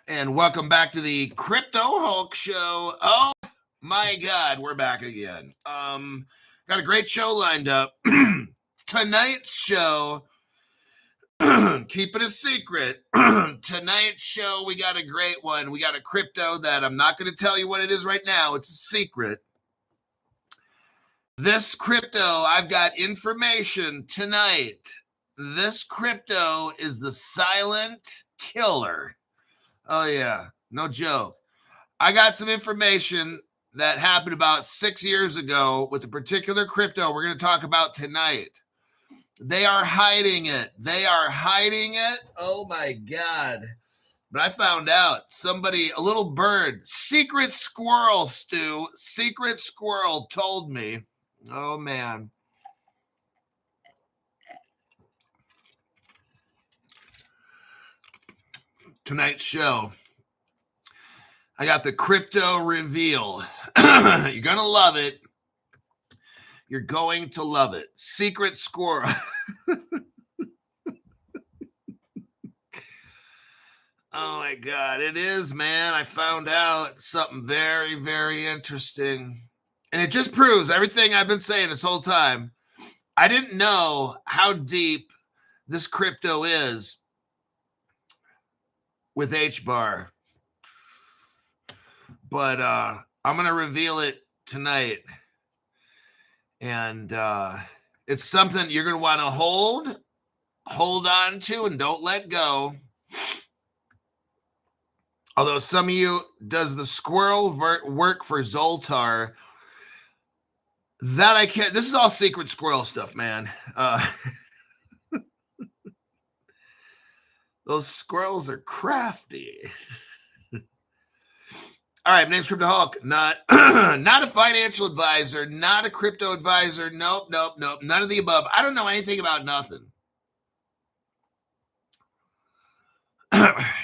And welcome back to the Crypto Hulk Show. Oh my God, we're back again. Got a great show lined up. Tonight's show, keep it a secret. Tonight's show, we got a great one. We got a crypto that I'm not going to tell you what it is right now. It's a secret. This crypto, I've got information tonight. This crypto is the silent killer. Oh, yeah. No joke. I got some information that happened about 6 years ago with a particular crypto we're going to talk about tonight. They are hiding it. They are hiding it. Oh, my God. But I found out a little bird, secret squirrel, Stu, secret squirrel told me. Oh, man. Tonight's show, I got the crypto reveal. You're going to love it. You're going to love it. Secret squirrel. Oh, my God. It is, man. I found out something very, very interesting. And it just proves everything I've been saying this whole time. I didn't know how deep this crypto is with HBAR. But I'm going to reveal it tonight. And it's something you're going to want to hold on to, and don't let go. Although some of you, does the squirrel work for Zoltar? That I can't. This is all secret squirrel stuff, man. Those squirrels are crafty. All right, my name's Crypto Hulk. Not a financial advisor, not a crypto advisor. Nope. None of the above. I don't know anything about nothing.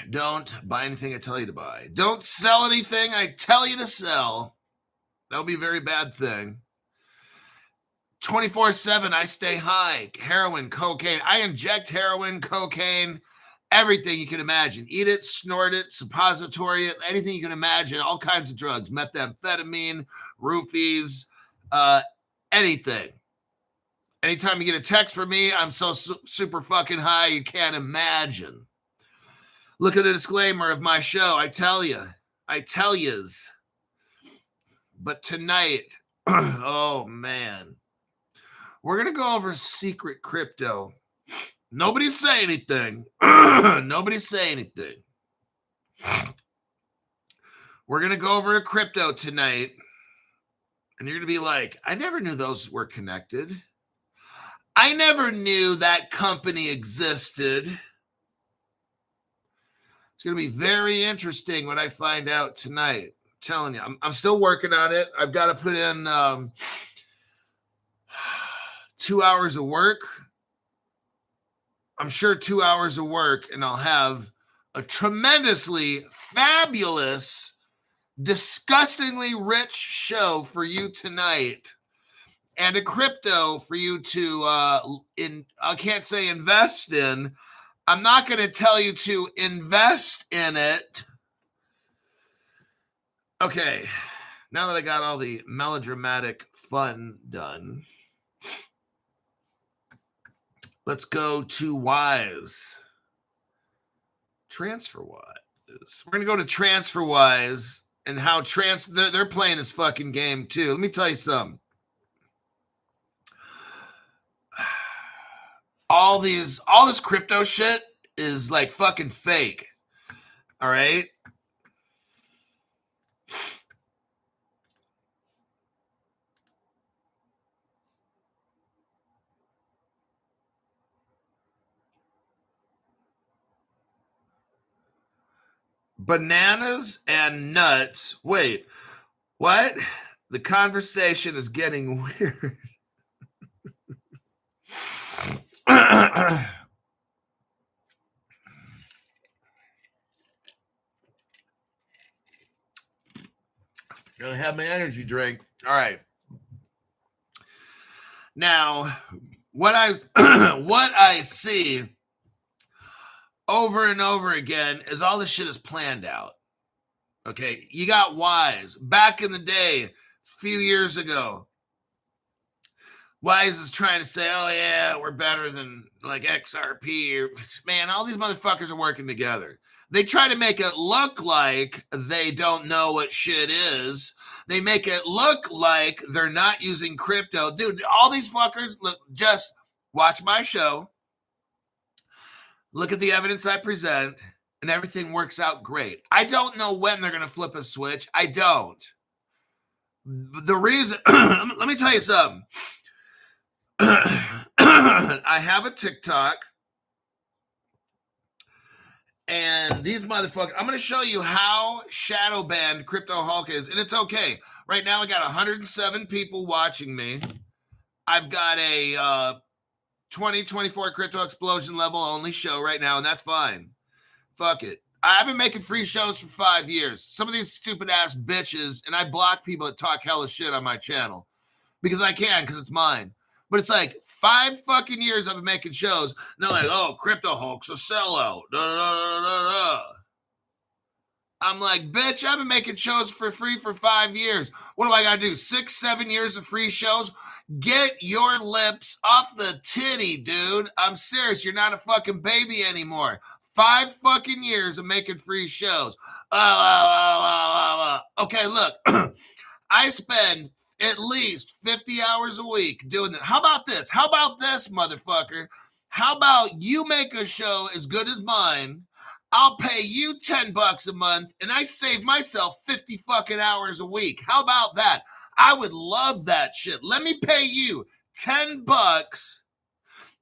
Don't buy anything I tell you to buy. Don't sell anything I tell you to sell. That would be a very bad thing. 24/7, I stay high. Heroin, cocaine. I inject heroin, cocaine, everything you can imagine. Eat it, snort it, suppository it, anything you can imagine. All kinds of drugs. Methamphetamine, roofies, anything. Anytime you get a text from me, I'm so super fucking high you can't imagine. Look at the disclaimer of my show. I tell yous. But tonight, oh man, we're going to go over secret crypto. Nobody say anything. Nobody say anything. We're going to go over a crypto tonight. And you're going to be like, I never knew those were connected. I never knew that company existed. It's going to be very interesting what I find out tonight. I'm telling you, I'm still working on it. I've got to put in 2 hours of work. I'm sure 2 hours of work, and I'll have a tremendously fabulous, disgustingly rich show for you tonight, and a crypto for you to, I can't say invest in. I'm not going to tell you to invest in it. Okay, now that I got all the melodramatic fun done, let's go to Wise. TransferWise. We're going to go to TransferWise and how they're playing this fucking game too. Let me tell you something. All this crypto shit is like fucking fake. All right? Bananas and nuts. Wait, what? The conversation is getting weird. Gonna have my energy drink. All right. Now, what I see over and over again is all this shit is planned out. Okay, you got Wise back in the day, a few years ago. Wise is trying to say, oh yeah, we're better than like XRP. Man, all these motherfuckers are working together. They try to make it look like they don't know what shit is. They make it look like they're not using crypto. Dude, all these fuckers, look, just watch my show. Look at the evidence I present, and everything works out great. I don't know when they're going to flip a switch. I don't. The reason, let me tell you something. I have a TikTok, and these motherfuckers, I'm going to show you how shadow banned Crypto Hulk is, and it's okay. Right now, I got 107 people watching me. I've got a 2024 Crypto Explosion level only show right now, and that's fine. Fuck it. I've been making free shows for 5 years. Some of these stupid ass bitches, and I block people that talk hella shit on my channel because I can, because it's mine. But it's like 5 fucking years I've been making shows. And they're like, oh, Crypto Hulk's a sellout. I'm like, bitch, I've been making shows for free for 5 years. What do I got to do? 6, 7 years of free shows? Get your lips off the titty, dude. I'm serious. You're not a fucking baby anymore. 5 fucking years of making free shows. Okay, look. I spend at least 50 hours a week doing that. How about this? How about this, motherfucker? How about you make a show as good as mine? I'll pay you $10 a month, and I save myself 50 fucking hours a week. How about that? I would love that shit. Let me pay you $10.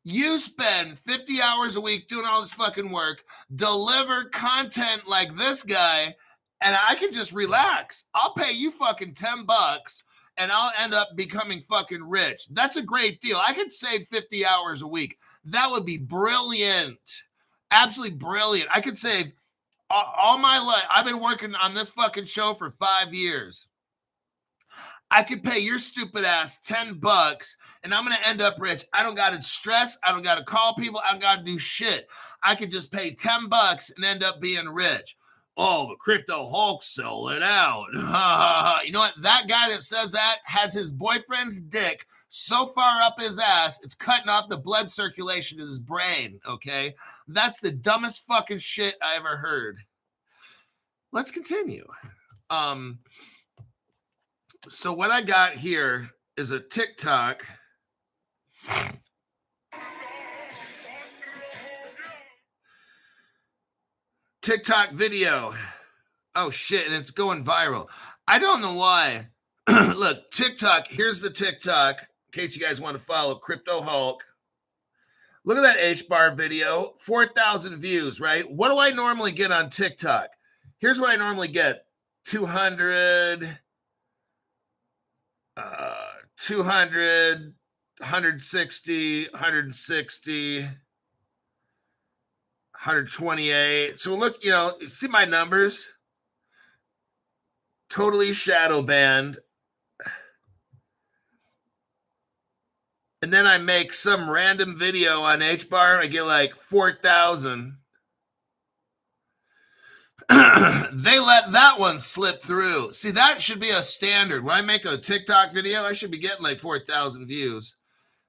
You spend 50 hours a week doing all this fucking work, deliver content like this guy, and I can just relax. I'll pay you fucking $10 and I'll end up becoming fucking rich. That's a great deal. I could save 50 hours a week. That would be brilliant. Absolutely brilliant. I could save all my life. I've been working on this fucking show for 5 years. I could pay your stupid ass $10 and I'm going to end up rich. I don't got to stress. I don't got to call people. I don't got to do shit. I could just pay $10 and end up being rich. Oh, the Crypto Hulk's selling out. You know what? That guy that says that has his boyfriend's dick so far up his ass, it's cutting off the blood circulation in his brain, okay? That's the dumbest fucking shit I ever heard. Let's continue. So what I got here is a TikTok. TikTok video. Oh shit, and it's going viral. I don't know why. Look, TikTok, here's the TikTok, in case you guys want to follow Crypto Hulk. Look at that HBAR video, 4,000 views, right? What do I normally get on TikTok? Here's what I normally get. 200, 160, 128. So look, you see my numbers? Totally shadow banned. And then I make some random video on HBAR. I get like 4,000. They let that one slip through. See, that should be a standard. When I make a TikTok video, I should be getting like 4,000 views.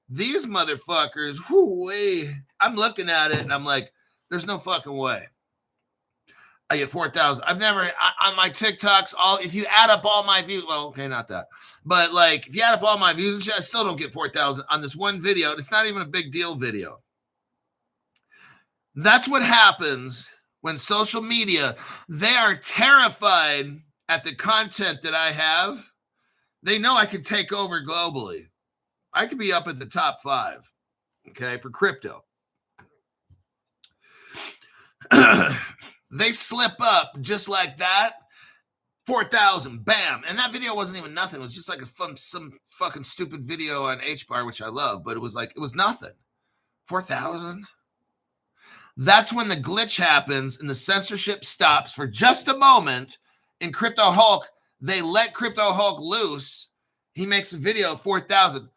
These motherfuckers, I'm looking at it and I'm like, there's no fucking way. I get 4,000. I've never, on my TikToks, if you add up all my views, well, okay, not that. But like, if you add up all my views and shit, I still don't get 4,000 on this one video. It's not even a big deal video. That's what happens when social media, they are terrified at the content that I have. They know I could take over globally. I could be up at the top 5, okay, for crypto. They slip up just like that. 4,000, bam. And that video wasn't even nothing. It was just like some fucking stupid video on HBAR, which I love, but it was nothing. 4,000. That's when the glitch happens and the censorship stops for just a moment. In Crypto Hulk, they let Crypto Hulk loose. He makes a video of 4,000.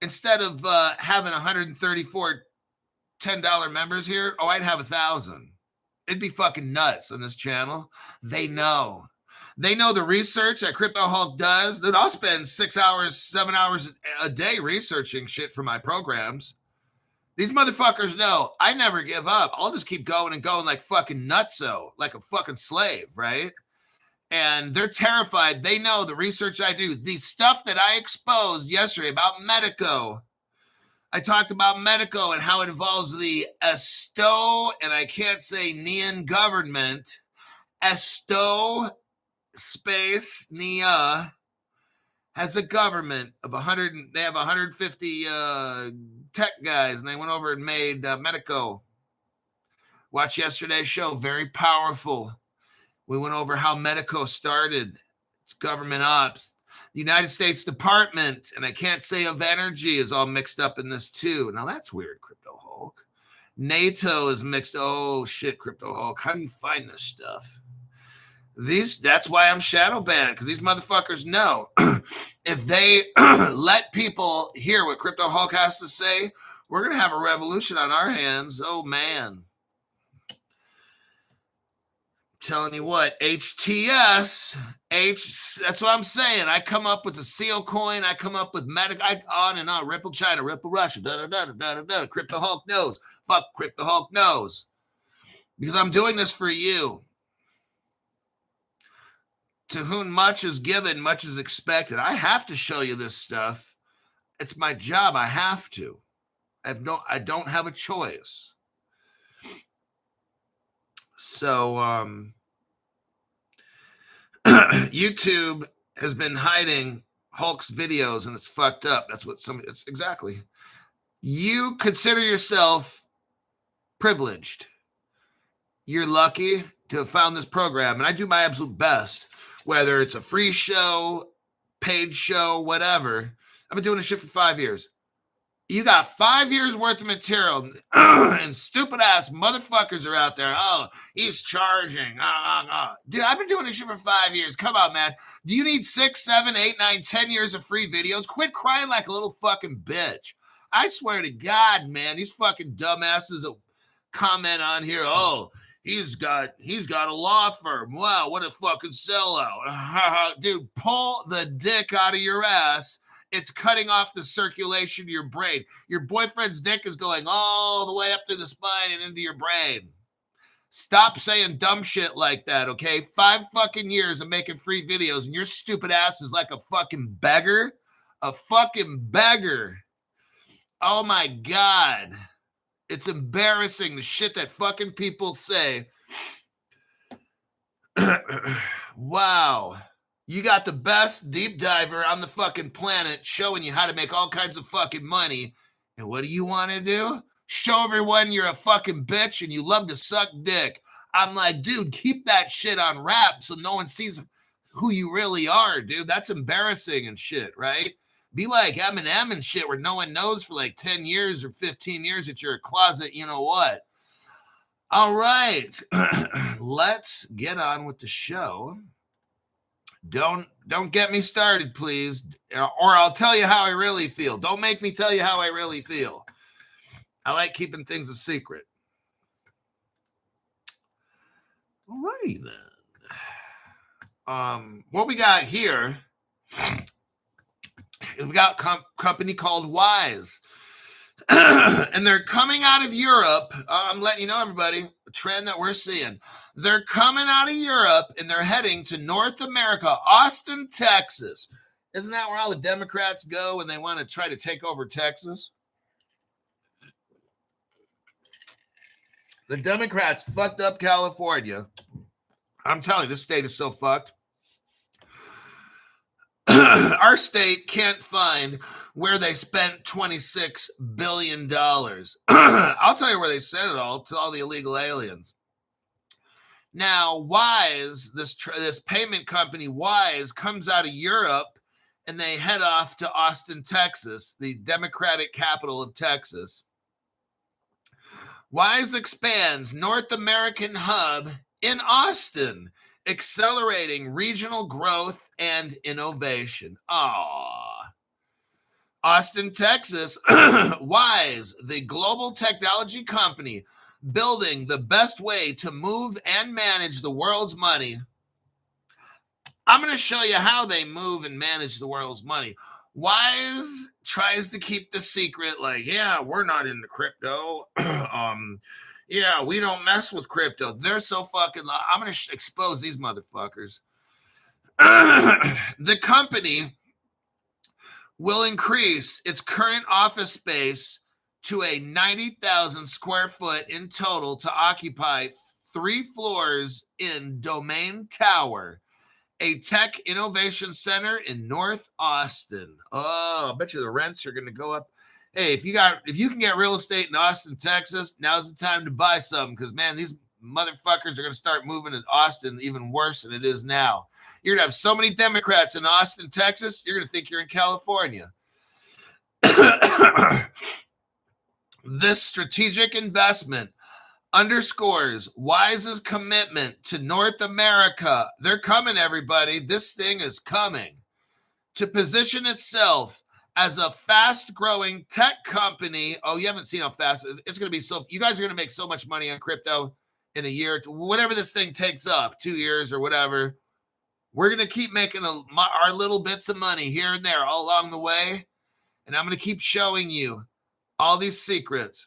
Instead of having 134 $10 members here, oh, I'd have 1,000. It'd be fucking nuts on this channel. They know. They know the research that Crypto Hulk does. Dude, I'll spend 6 hours, 7 hours a day researching shit for my programs. These motherfuckers know I never give up. I'll just keep going and going like fucking nutso, like a fucking slave, right? And they're terrified. They know the research I do. The stuff that I exposed yesterday about Medico. I talked about Medico and how it involves the Esto, and I can't say Nean government. Esto space Nia has a government of 100. They have 150 tech guys, and they went over and made Medico. Watch yesterday's show. Very powerful. We went over how Medico started. It's government ops. The United States Department, and I can't say of energy, is all mixed up in this too. Now that's weird, Crypto Hulk. NATO is mixed. Oh shit, Crypto Hulk. How do you find this stuff? That's why I'm shadow banned, because these motherfuckers know if they let people hear what Crypto Hulk has to say, we're gonna have a revolution on our hands. Oh man. Telling you what, HTS, that's what I'm saying. I come up with the seal coin. I come up with on and on. Ripple China, Ripple Russia, da-da-da-da-da-da. Crypto Hulk knows. Fuck Crypto Hulk knows. Because I'm doing this for you. To whom much is given, much is expected. I have to show you this stuff. It's my job. I have to. I don't have a choice. So YouTube has been hiding Hulk's videos, and it's fucked up. That's what it's exactly. You consider yourself privileged. You're lucky to have found this program, and I do my absolute best, whether it's a free show, paid show, whatever. I've been doing this shit for 5 years. You got 5 years worth of material, and stupid ass motherfuckers are out there. Oh, he's charging. Dude, I've been doing this shit for 5 years. Come on, man. Do you need 6, 7, 8, 9, 10 years of free videos? Quit crying like a little fucking bitch. I swear to God, man, these fucking dumbasses will comment on here. Oh, he's got a law firm. Wow, what a fucking sellout. Dude, pull the dick out of your ass. It's cutting off the circulation to your brain. Your boyfriend's dick is going all the way up through the spine and into your brain. Stop saying dumb shit like that, okay? 5 fucking years of making free videos, and your stupid ass is like a fucking beggar. A fucking beggar. Oh my God. It's embarrassing, the shit that fucking people say. Wow. You got the best deep diver on the fucking planet showing you how to make all kinds of fucking money. And what do you want to do? Show everyone you're a fucking bitch and you love to suck dick. I'm like, dude, keep that shit on wrap so no one sees who you really are, dude. That's embarrassing and shit, right? Be like Eminem and shit where no one knows for like 10 years or 15 years that you're a closet, you know what? All right. Let's get on with the show. Don't get me started, please, or I'll tell you how I really feel. Don't make me tell you how I really feel. I like keeping things a secret. Alrighty then. What we got here, we got a company called Wise. And they're coming out of Europe. I'm letting you know, everybody, a trend that we're seeing. They're coming out of Europe and they're heading to North America, Austin, Texas. Isn't that where all the Democrats go when they want to try to take over Texas? The Democrats fucked up California. I'm telling you, this state is so fucked. Our state can't find where they spent $26 billion. I'll tell you where they sent it all, to all the illegal aliens. Now, Wise, this payment company, Wise, comes out of Europe, and they head off to Austin, Texas, the Democratic capital of Texas. Wise expands North American hub in Austin, accelerating regional growth and innovation. Austin, Texas, Wise, the global technology company building the best way to move and manage the world's money. I'm going to show you how they move and manage the world's money. Wise tries to keep the secret, like, yeah, we're not into crypto. Yeah, we don't mess with crypto. They're so fucking I'm going to expose these motherfuckers. The company will increase its current office space to a 90,000 square foot in total to occupy 3 floors in Domain Tower, a tech innovation center in North Austin. Oh, I bet you the rents are going to go up. Hey, if you can get real estate in Austin, Texas, now's the time to buy something, because man, these motherfuckers are going to start moving to Austin even worse than it is now. You're going to have so many Democrats in Austin, Texas, you're going to think you're in California. This strategic investment underscores Wise's commitment to North America. They're coming, everybody. This thing is coming to position itself as a fast-growing tech company. Oh, you haven't seen how fast it's going to be. So you guys are going to make so much money on crypto in a year, whatever this thing takes off, 2 years or whatever. We're going to keep making our little bits of money here and there all along the way. And I'm going to keep showing you all these secrets.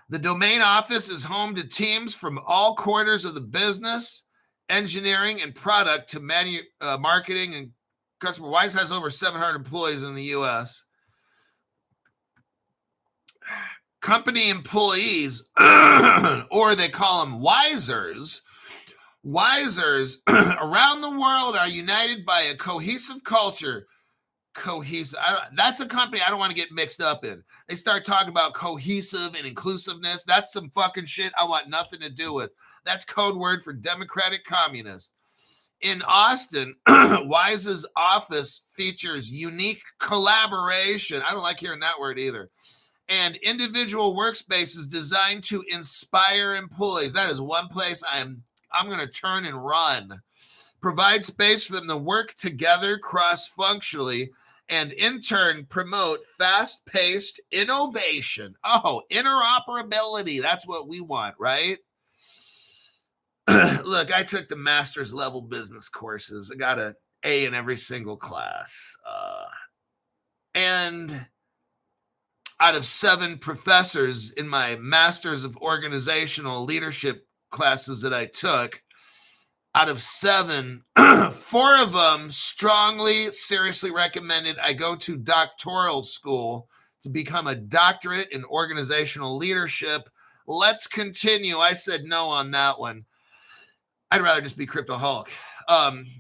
The domain office is home to teams from all corners of the business, engineering, and product to marketing and customer. Wise has over 700 employees in the U.S. Company employees, or they call them Wisers, around the world are united by a cohesive culture. That's a company I don't want to get mixed up in. They start talking about cohesive and inclusiveness. That's some fucking shit I want nothing to do with. That's code word for Democratic Communist. In Austin, Wise's office features unique collaboration. I don't like hearing that word either. And individual workspaces designed to inspire employees. That is one place I'm going to turn and run. Provide space for them to work together cross-functionally, and in turn promote fast-paced innovation. Oh, interoperability. That's what we want, right? Look, I took the master's level business courses. I got an A in every single class. And out of 7 professors in my master's of organizational leadership classes that I took, out of 7, 4 of them strongly, seriously recommended I go to doctoral school to become a doctorate in organizational leadership. Let's continue. I said no on that one. I'd rather just be Cryptoholic.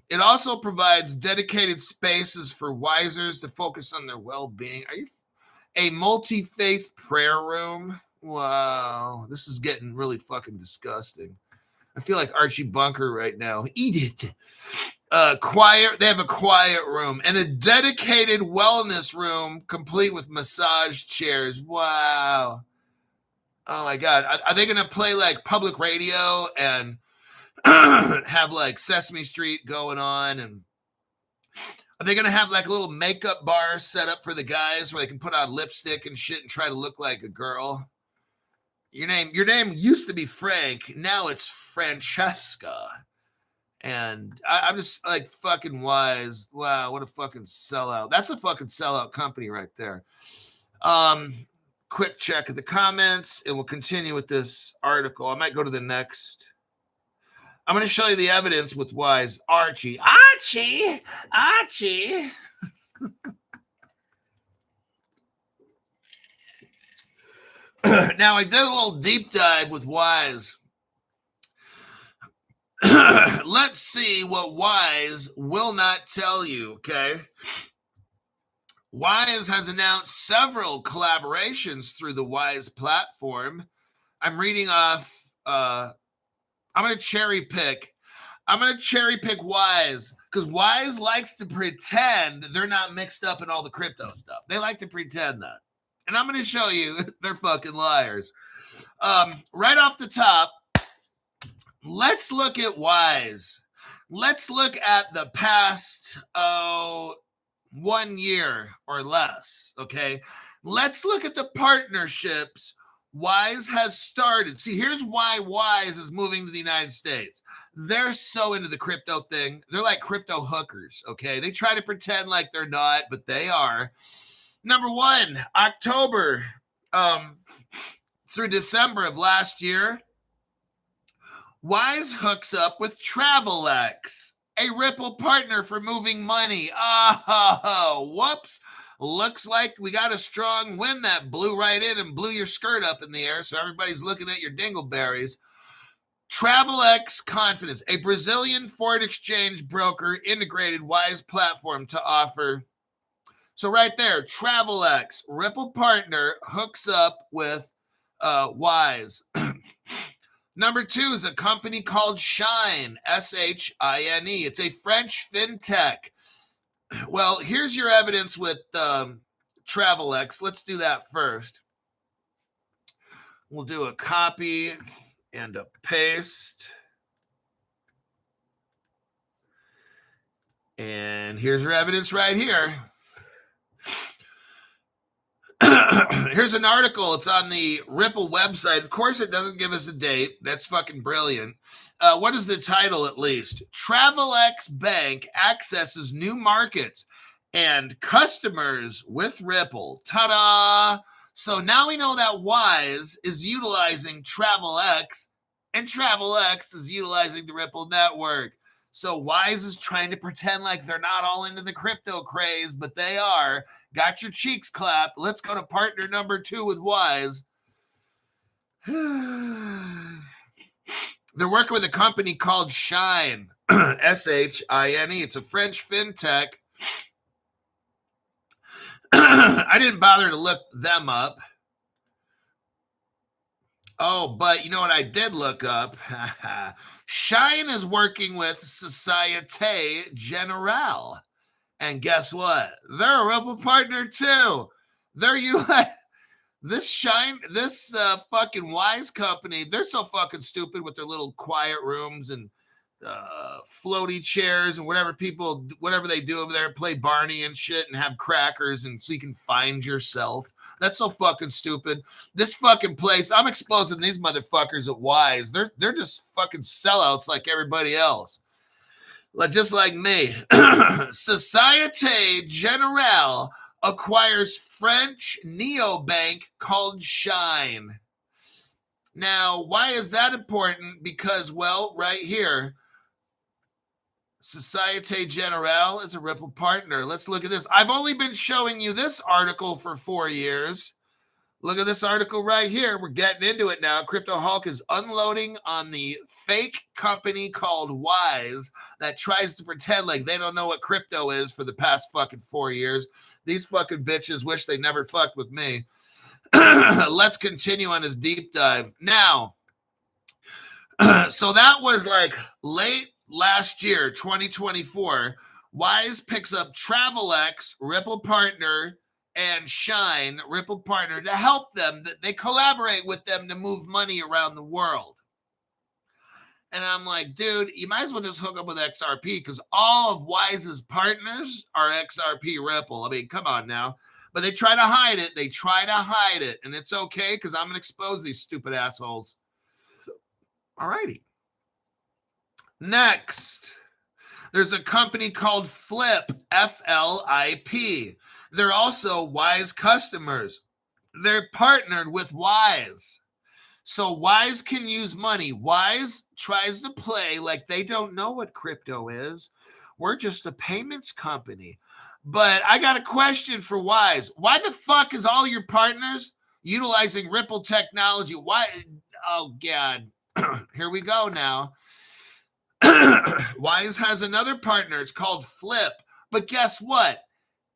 It also provides dedicated spaces for Wisers to focus on their well-being. Are you a multi-faith prayer room? Wow, this is getting really fucking disgusting. I feel like Archie Bunker right now. Eat it. Quiet. They have a quiet room and a dedicated wellness room complete with massage chairs. Wow. Oh my God. Are they going to play like public radio and have like Sesame Street going on? And are they going to have like a little makeup bar set up for the guys where they can put on lipstick and shit and try to look like a girl? Your name used to be Frank. Now it's Francesca. And I'm just like fucking Wise. Wow, what a fucking sellout. That's a fucking sellout company right there. Quick check of the comments, and we'll continue with this article. I might go to the next. I'm going to show you the evidence with Wise. Archie. Now, I did a little deep dive with Wise. Let's see what Wise will not tell you, okay? Wise has announced several collaborations through the Wise platform. I'm reading off, I'm going to cherry pick Wise, because Wise likes to pretend they're not mixed up in all the crypto stuff. They like to pretend that. And I'm going to show you they're fucking liars. Right off the top, let's look at Wise. Let's look at the past, 1 year or less, okay? Let's look at the partnerships Wise has started. See, here's why Wise is moving to the United States. They're so into the crypto thing. They're like crypto hookers, okay? They try to pretend like they're not, but they are. Number one, October through December of last year, Wise hooks up with TravelX, a Ripple partner for moving money. Whoops. Looks like we got a strong wind that blew right in and blew your skirt up in the air, so everybody's looking at your dingleberries. TravelX Confidence, a Brazilian foreign exchange broker, integrated Wise platform to offer. So right there, TravelX, Ripple partner, hooks up with Wise. Number two is a company called Shine, S-H-I-N-E. It's a French fintech. Well, here's your evidence with TravelX. Let's do that first. We'll do a copy and a paste. And here's your evidence right here. Here's an article. It's on the Ripple website. Of course, it doesn't give us a date. That's fucking brilliant. What is the title, at least? TravelX Bank accesses new markets and customers with Ripple. Ta-da! So now we know that Wise is utilizing TravelX, and TravelX is utilizing the Ripple network. So Wise is trying to pretend like they're not all into the crypto craze, but they are. Got your cheeks clapped. Let's go to partner number two with Wise. They're working with a company called Shine, S-H-I-N-E. It's a French fintech. I didn't bother to look them up. Oh, but you know what I did look up? Shine is working with Societe Generale. And guess what? They're a Ripple partner too. They're this fucking Wise company. They're so fucking stupid with their little quiet rooms and floaty chairs and whatever they do over there, play Barney and shit and have crackers and so you can find yourself. That's so fucking stupid. This fucking place, I'm exposing these motherfuckers at Wise. They're just fucking sellouts like everybody else. Just like me. Societe Generale acquires French neobank called Shine. Now, why is that important? Because, well, right here, Societe Generale is a Ripple partner. Let's look at this. I've only been showing you this article for 4 years. Look at this article right here. We're getting into it now. Crypto Hulk is unloading on the fake company called Wise that tries to pretend like they don't know what crypto is for the past fucking 4 years. These fucking bitches wish they never fucked with me. Let's continue on his deep dive. Now, so that was like late last year, 2024. Wise picks up TravelX, Ripple partner, and Shine, Ripple partner, to help them. They collaborate with them to move money around the world. And I'm like, dude, you might as well just hook up with XRP because all of Wise's partners are XRP Ripple. I mean, come on now. But they try to hide it. And it's okay because I'm going to expose these stupid assholes. All righty. Next, there's a company called Flip, F-L-I-P. They're also Wise customers. They're partnered with Wise. So Wise can use money. Wise tries to play like they don't know what crypto is. We're just a payments company. But I got a question for Wise. Why the fuck is all your partners utilizing Ripple technology? Why? Oh, God. Here we go now. Wise has another partner. It's called Flip. But guess what?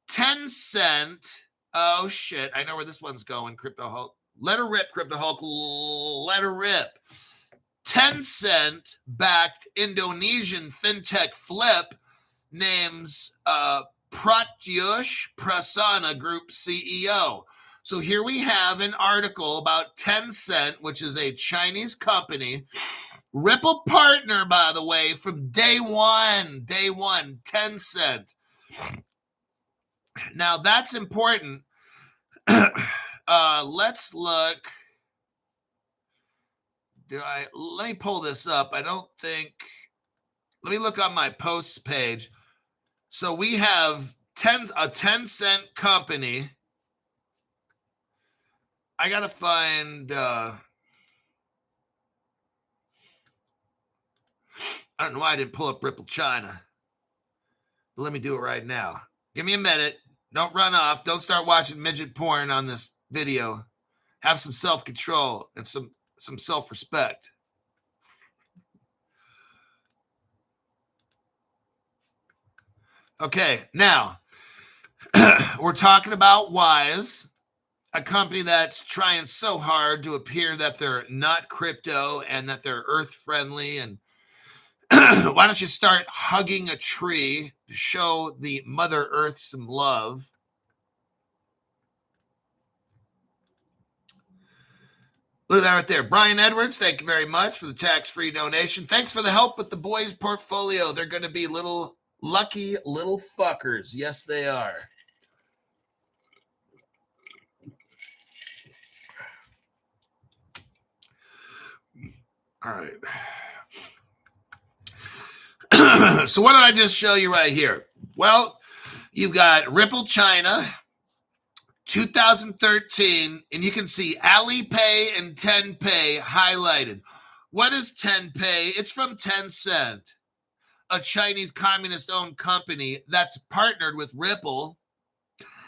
Tencent. Oh, shit. I know where this one's going, Crypto Hulk. Let her rip, Crypto Hulk. Let her rip. Tencent-backed Indonesian fintech Flip names Pratyush Prasanna Group CEO. So here we have an article about Tencent, which is a Chinese company. Ripple partner, by the way, from day one, Tencent. Now that's important. Let's look. Let me pull this up. I don't think. Let me look on my posts page. So we have a 10-cent company. I gotta find. I don't know why I didn't pull up Ripple China. But let me do it right now. Give me a minute. Don't run off. Don't start watching midget porn on this video. Have some self-control and some self-respect. Okay, now we're talking about Wise, a company that's trying so hard to appear that they're not crypto and that they're earth-friendly. And why don't you start hugging a tree to show the Mother Earth some love? Look at that right there. Brian Edwards, thank you very much for the tax-free donation. Thanks for the help with the boys' portfolio. They're going to be little lucky little fuckers. Yes, they are. All right. So what did I just show you right here? Well, you've got Ripple China, 2013, and you can see Alipay and TenPay highlighted. What is TenPay? It's from Tencent, a Chinese communist-owned company that's partnered with Ripple.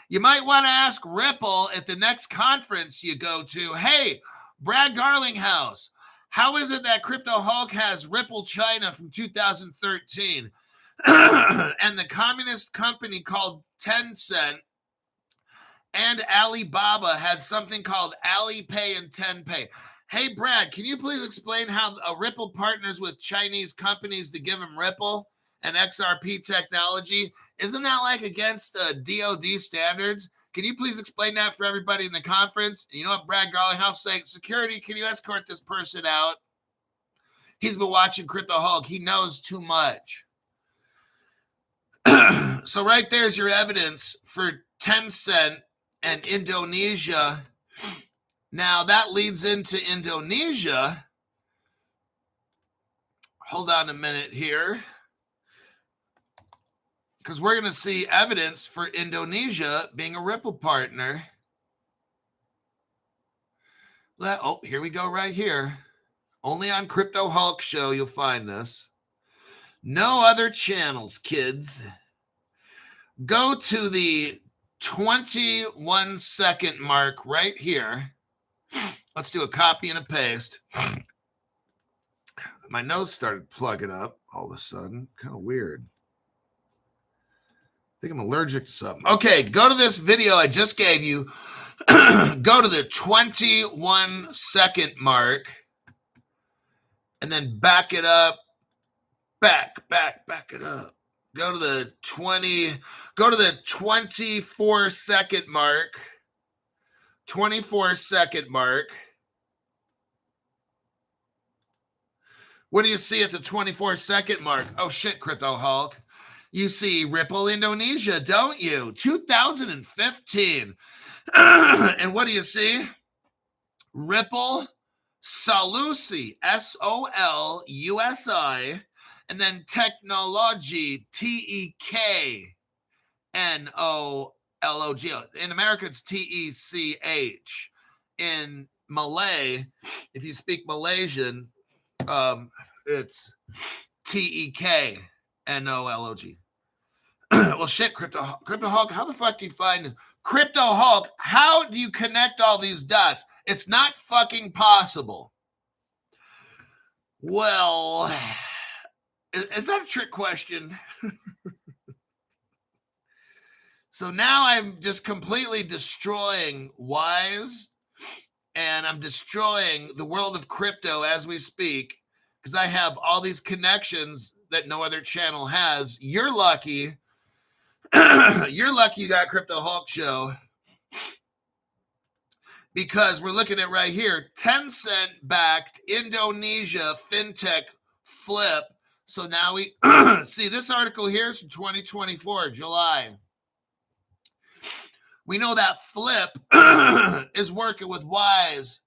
You might want to ask Ripple at the next conference you go to, hey, Brad Garlinghouse, how is it that Crypto Hulk has Ripple China from 2013 and the communist company called Tencent and Alibaba had something called Alipay and TenPay? Hey, Brad, can you please explain how Ripple partners with Chinese companies to give them Ripple and XRP technology? Isn't that like against DOD standards? Can you please explain that for everybody in the conference? You know what Brad Garlinghouse saying? Security, can you escort this person out? He's been watching Crypto Hulk. He knows too much. So right there's your evidence for Tencent and Indonesia. Now that leads into Indonesia. Hold on a minute here, because we're going to see evidence for Indonesia being a Ripple partner. Oh, here we go right here. Only on Crypto Hulk Show you'll find this. No other channels, kids. Go to the 21-second mark right here. Let's do a copy and a paste. My nose started plugging up all of a sudden. Kind of weird. I think I'm allergic to something. Okay, go to this video I just gave you. Go to the 21-second mark. And then back it up. Back it up. Go to the 24-second mark. 24-second mark. What do you see at the 24-second mark? Oh, shit, Crypto Hulk. You see Ripple Indonesia, don't you? 2015. And what do you see? Ripple Solusi, SOLUSI, and then Technology, TEKNOLOG. In America, it's TECH. In Malay, if you speak Malaysian, it's TEKNOLOG. Well, shit, Crypto Hulk, how the fuck do you find this? Crypto Hulk, how do you connect all these dots? It's not fucking possible. Well, is that a trick question? So now I'm just completely destroying Wise, and I'm destroying the world of crypto as we speak, because I have all these connections that no other channel has. You're lucky. You're lucky you got Crypto Hulk Show, because we're looking at right here, Tencent-backed Indonesia fintech flip. So now we see this article here is from 2024, July. We know that Flip is working with Wise.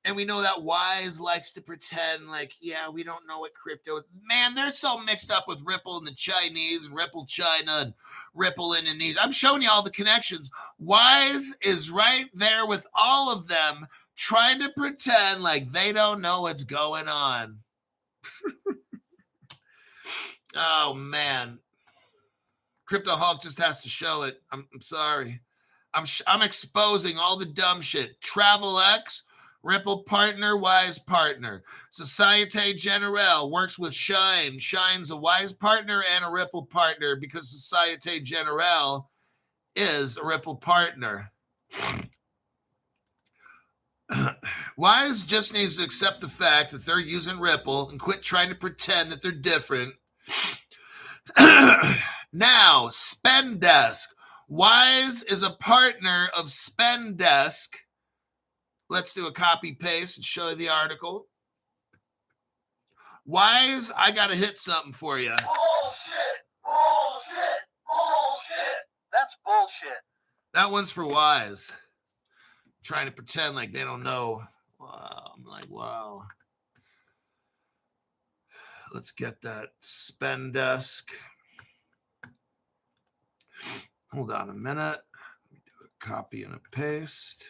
And we know that Wise likes to pretend like, yeah, we don't know what crypto is. Man, they're so mixed up with Ripple and the Chinese and Ripple China and Ripple Indonesia. I'm showing you all the connections. Wise is right there with all of them trying to pretend like they don't know what's going on. Oh, man. Crypto Hulk just has to show it. I'm sorry. I'm exposing all the dumb shit. TravelX, Ripple partner, Wise partner. Societe Generale works with Shine. Shine's a Wise partner and a Ripple partner because Societe Generale is a Ripple partner. Wise just needs to accept the fact that they're using Ripple and quit trying to pretend that they're different. Now, Spendesk. Wise is a partner of Spendesk. Let's do a copy paste and show you the article. Wise, I got to hit something for you. Bullshit. That's bullshit. That one's for Wise. Trying to pretend like they don't know. Wow. I'm like, wow. Let's get that Spendesk. Hold on a minute. Let me do a copy and a paste.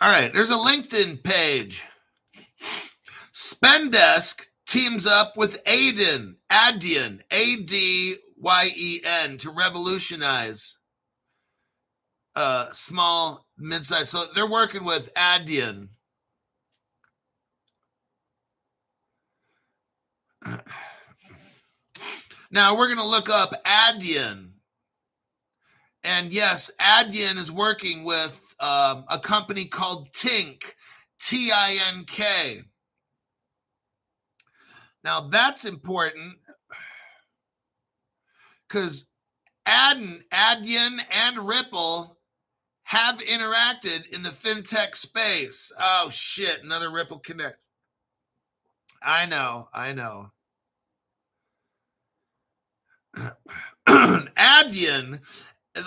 All right, there's a LinkedIn page. Spendesk teams up with Adyen, A-D-Y-E-N, to revolutionize small, mid-size. So they're working with Adyen. Now we're going to look up Adyen. And yes, Adyen is working with a company called Tink, T-I-N-K. Now that's important because Adyen and Ripple have interacted in the fintech space. Oh shit, another Ripple Connect. I know. Adyen,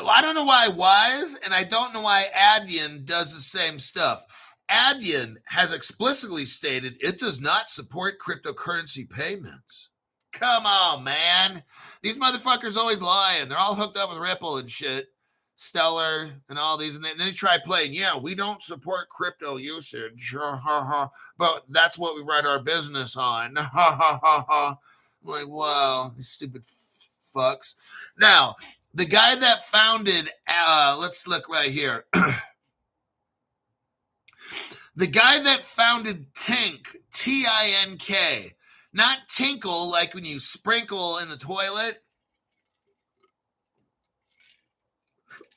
I don't know why Wise, and I don't know why Adyen does the same stuff. Adyen has explicitly stated it does not support cryptocurrency payments. Come on, man. These motherfuckers always lying. They're all hooked up with Ripple and shit. Stellar and all these. And then they try playing, yeah, we don't support crypto usage. But that's what we write our business on. I'm like, wow, these stupid fucks. Now, the guy that founded, let's look right here. The guy that founded Tink, T-I-N-K, not tinkle like when you sprinkle in the toilet.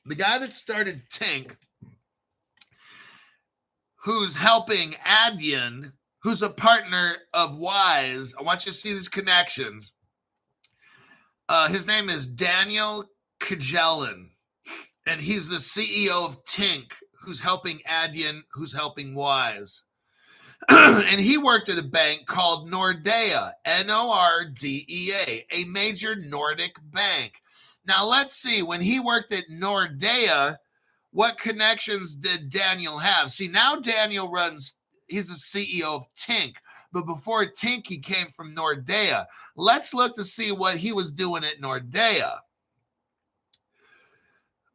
The guy that started Tink, who's helping Adyen, who's a partner of Wise. I want you to see these connections. His name is Daniel Kajelan, and he's the CEO of Tink, who's helping Adyen, who's helping Wise. And he worked at a bank called Nordea, N-O-R-D-E-A, a major Nordic bank. Now, let's see, when he worked at Nordea, what connections did Daniel have? See, now Daniel he's the CEO of Tink, but before Tink, he came from Nordea. Let's look to see what he was doing at Nordea.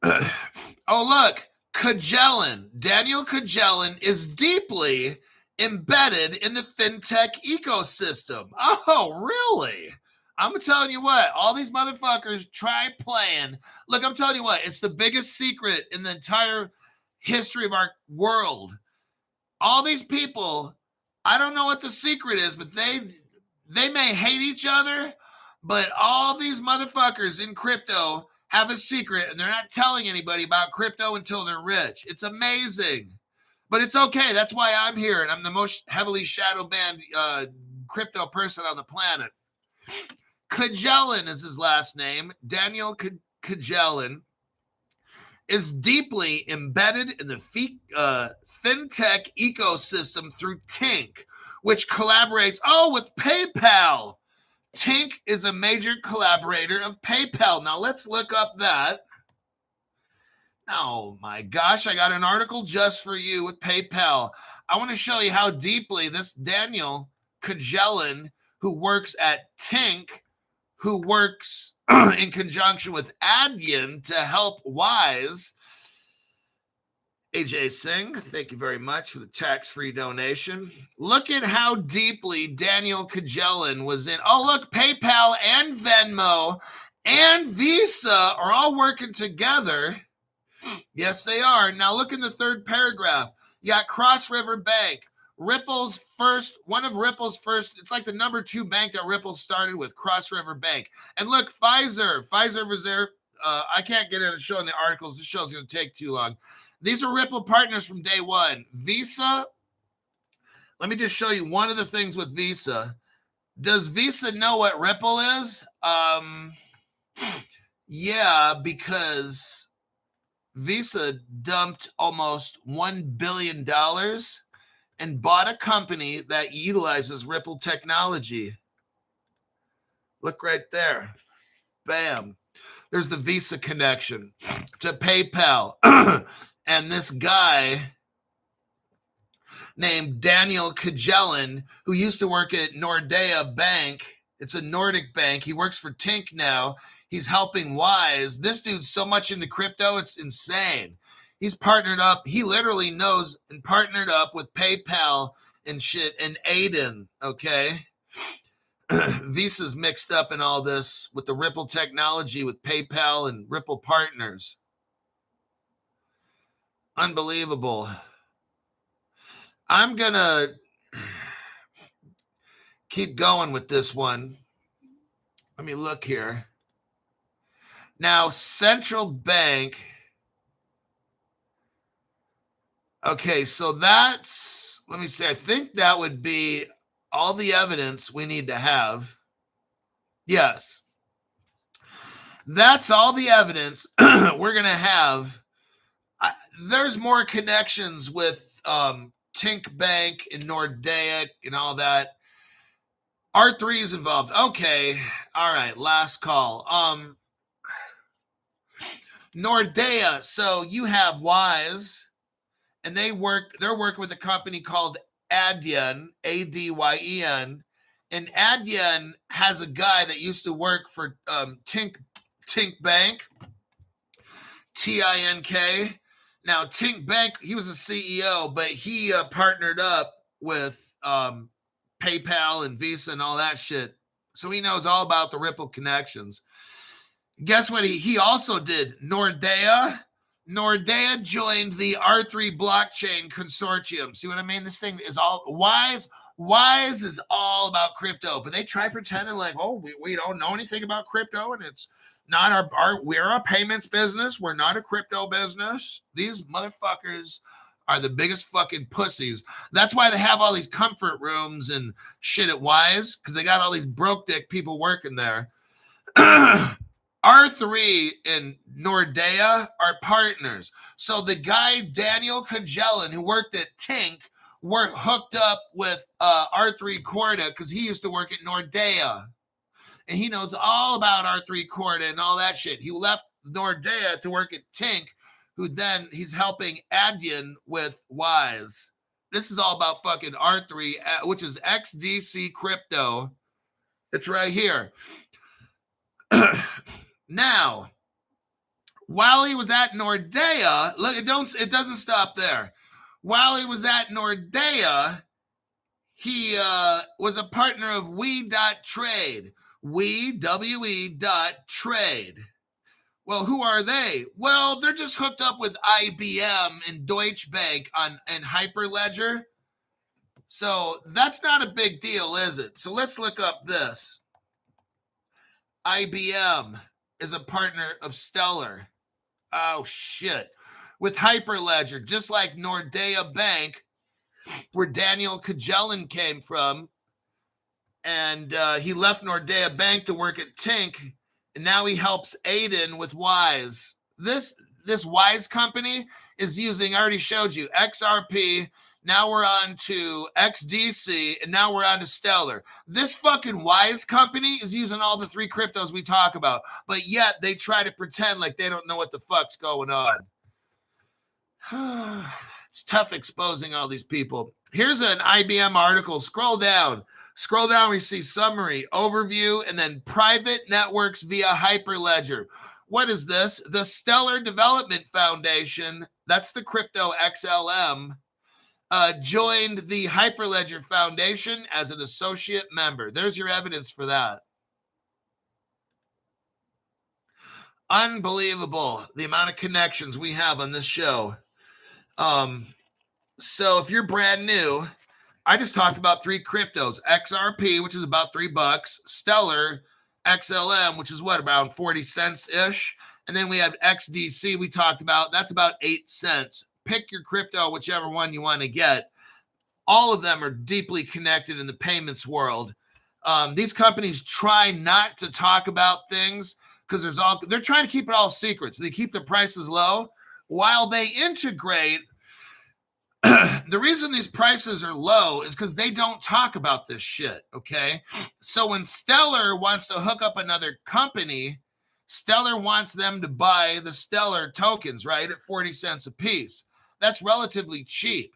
Oh, look, Kajelan, Daniel Kajelan is deeply embedded in the fintech ecosystem. Oh, really? I'm telling you what, all these motherfuckers try playing. Look, I'm telling you what, it's the biggest secret in the entire history of our world. All these people, I don't know what the secret is, but they may hate each other, but all these motherfuckers in crypto have a secret, and they're not telling anybody about crypto until they're rich. It's amazing. But it's okay. That's why I'm here, and I'm the most heavily shadow banned crypto person on the planet. Kajelan is his last name. Daniel Kajelan is deeply embedded in the fintech ecosystem through Tink, which collaborates, with PayPal. Tink is a major collaborator of PayPal. Now let's look up that. Oh my gosh, I got an article just for you with PayPal. I want to show you how deeply this Daniel Kajelan, who works at Tink, who works in conjunction with Adyen to help Wise. AJ Singh, thank you very much for the tax-free donation. Look at how deeply Daniel Kajelan was in. Oh, look, PayPal and Venmo and Visa are all working together. Yes, they are. Now look in the third paragraph. You got Cross River Bank, Ripple's first, one of Ripple's first, it's like the number 2 bank that Ripple started with, Cross River Bank. And look, Pfizer was there. I can't get into showing the articles. This show's going to take too long. These are Ripple partners from day one. Visa, let me just show you one of the things with Visa. Does Visa know what Ripple is? Yeah, because Visa dumped almost $1 billion and bought a company that utilizes Ripple technology. Look right there. Bam. There's the Visa connection to PayPal. And this guy named Daniel Kajelan, who used to work at Nordea Bank. It's a Nordic bank. He works for Tink now. He's helping Wise. This dude's so much into crypto, it's insane. He's partnered up. He literally knows and partnered up with PayPal and shit and Aiden, okay? Visa's mixed up in all this with the Ripple technology with PayPal and Ripple partners. Unbelievable. I'm going to keep going with this one. Let me look here. Now, central bank. Okay, so that's, let me see, I think that would be all the evidence we need to have. Yes. That's all the evidence we're going to have. There's more connections with Tink Bank and Nordea and all that. R3 is involved. Okay. All right. Last call. Nordea. So you have Wise, and they're working with a company called Adyen, Adyen, and Adyen has a guy that used to work for Tink Bank, Tink. Now, Tink Bank, he was a CEO, but he partnered up with PayPal and Visa and all that shit. So he knows all about the Ripple connections. Guess what? He also did Nordea. Nordea joined the R3 blockchain consortium. See what I mean? This thing is all Wise. Wise is all about crypto, but they try pretending like, oh, we don't know anything about crypto, and it's not we're a payments business. We're not a crypto business. These motherfuckers are the biggest fucking pussies. That's why they have all these comfort rooms and shit at Wise, because they got all these broke dick people working there. R3 and Nordea are partners. So the guy, Daniel Kajelan, who worked at Tink, hooked up with R3 Corda because he used to work at Nordea. And he knows all about R3 Corda and all that shit. He left Nordea to work at Tink, who then he's helping Adyen with Wise. This is all about fucking R3, which is XDC crypto. It's right here. Now, while he was at Nordea, look, it doesn't stop there. While he was at Nordea, he was a partner of We.Trade. We.Trade. Well, who are they? Well, they're just hooked up with IBM and Deutsche Bank and Hyperledger. So that's not a big deal, is it? So let's look up this. IBM is a partner of Stellar. Oh, shit. With Hyperledger, just like Nordea Bank, where Daniel Kajelan came from. And he left Nordea Bank to work at Tink. And now he helps Aiden with Wise. This Wise company is using, I already showed you, XRP, Now we're on to XDC, and now we're on to Stellar. This fucking Wise company is using all the three cryptos we talk about, but yet they try to pretend like they don't know what the fuck's going on. It's tough exposing all these people. Here's an IBM article. Scroll down. We see summary, overview, and then private networks via Hyperledger. What is this? The Stellar Development Foundation, that's the crypto XLM, joined the Hyperledger Foundation as an associate member. There's your evidence for that. Unbelievable, the amount of connections we have on this show. So if you're brand new, I just talked about three cryptos: XRP, which is about $3, Stellar, XLM, which is what, around 40 cents ish, and then we have XDC we talked about. That's about 8 cents. Pick your crypto, whichever one you want to get. All of them are deeply connected in the payments world. These companies try not to talk about things because they're trying to keep it all secret. So they keep the prices low while they integrate. The reason these prices are low is because they don't talk about this shit, okay? So when Stellar wants to hook up another company, Stellar wants them to buy the Stellar tokens, right, at 40 cents a piece. That's relatively cheap.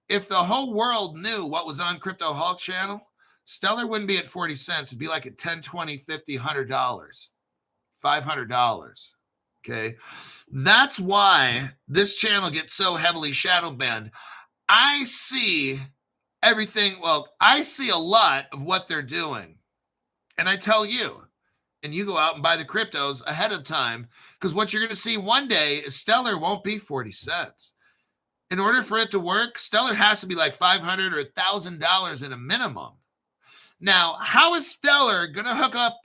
If the whole world knew what was on Crypto Hulk channel, Stellar wouldn't be at 40 cents. It'd be like at $10, $20, $50, $100, $500. Okay. That's why this channel gets so heavily shadow banned. I see everything. Well, I see a lot of what they're doing. And I tell you, and you go out and buy the cryptos ahead of time, because what you're going to see one day is Stellar won't be 40 cents. In order for it to work, Stellar has to be like $500 or $1,000 in a minimum. Now, how is Stellar going to hook up